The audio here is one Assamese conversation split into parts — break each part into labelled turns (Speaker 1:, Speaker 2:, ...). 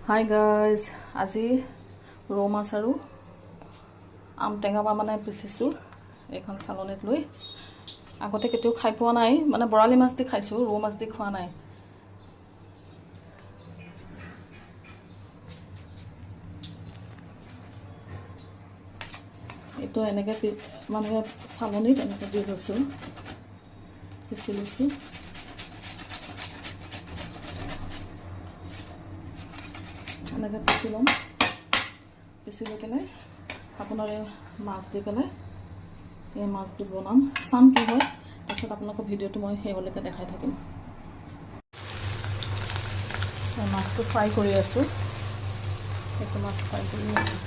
Speaker 1: হাই গাইজ, আজি ৰৌ মাছ আৰু আম টেঙা মানে পিচিছোঁ এইখন চালনীত লৈ। আগতে কেতিয়াও খাই পোৱা নাই, মানে বৰালি মাছ দি খাইছোঁ, ৰৌ মাছ দি খোৱা নাই। এইটো এনেকৈ মানে চালনীত এনেকৈ দি লৈছোঁ, পিচি লৈছোঁ। এনেকৈ পিচি ল'ম, পিচি লৈ পেলাই আপোনাৰ এই মাছ দি পেলাই এই মাছ দি বনাম, চাম কি হয়। তাৰপিছত আপোনালোকৰ ভিডিঅ'টো মই সেইলৈকে দেখাই থাকিম। মাছটো ফ্ৰাই কৰি আছোঁ, সেইটো মাছ ফ্ৰাই কৰি আছোঁ।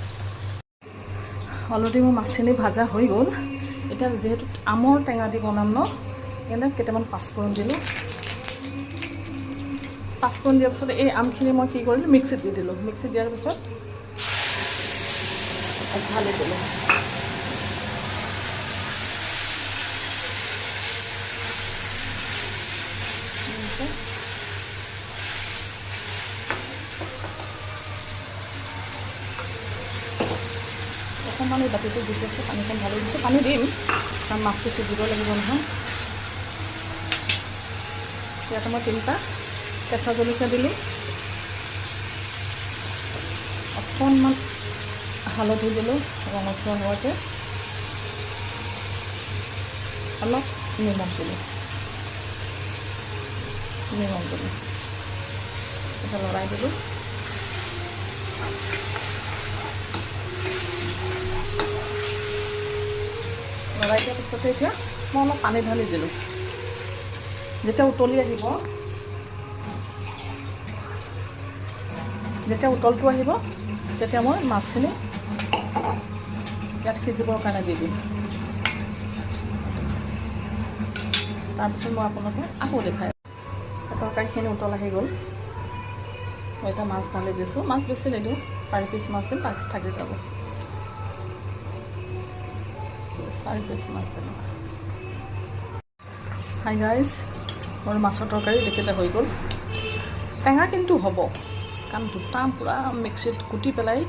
Speaker 1: অলৰেডি মোৰ মাছখিনি ভাজা হৈ গ'ল। এতিয়া যিহেতু আমৰ টেঙা দি বনাম ন, সেইকাৰণে কেইটামান পাঁচফোৰণ দিলোঁ। পাঁচফোৰণ দিয়াৰ পিছত এই আমখিনি মই কি কৰিলোঁ, মিক্সিত দি দিলোঁ। মিক্সিত দিয়াৰ পিছত ঢালি দিলোঁ। অকণমান এই বাতিটো দি দিছোঁ, পানীখন ঢালি দিছোঁ। পানী দিম কাৰণ মাছটো সিজিব লাগিব নহয়। ইয়াতে মই 3টা কেঁচা জলকীয়া দিলোঁ, অকণমান হালধি দিলোঁ ৰঙচুৱা হোৱাকৈ, অলপ নিমখ দিলোঁ, এটা লৰাই দিলোঁ। লৰাই দিয়াৰ পিছতে এতিয়া মই অলপ পানী ঢালি দিলোঁ। যেতিয়া উতলি আহিব, যেতিয়া উতলটো আহিব, তেতিয়া মই মাছখিনি ইয়াত সিজিবৰ কাৰণে দি দিম। তাৰপিছত মই আপোনালোকক আকৌ দেখাই তৰকাৰীখিনি উতল আহি গ'ল। মই এতিয়া মাছ ঢালি দিছোঁ। মাছ বেছি নিদিওঁ, 4 পিচ মাছ দিম, বাকী থাকি যাব। 4 পিচ মাছ দিলোঁ। হাই গাইজ, মোৰ মাছৰ তৰকাৰী দেখিলে হৈ গ'ল। টেঙা কিন্তু হ'ব, কাৰণ দুটা পূৰা মিক্সিত কুটি পেলাই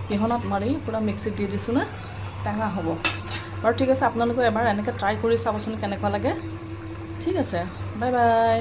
Speaker 1: পিহনাত মাৰি পূৰা মিক্সিত দি দিছোঁ না, টেঙা হ'ব বাৰু। ঠিক আছে, আপোনালোকে এবাৰ এনেকৈ ট্ৰাই কৰি চাবচোন কেনেকুৱা লাগে। ঠিক আছে, বাই বাই।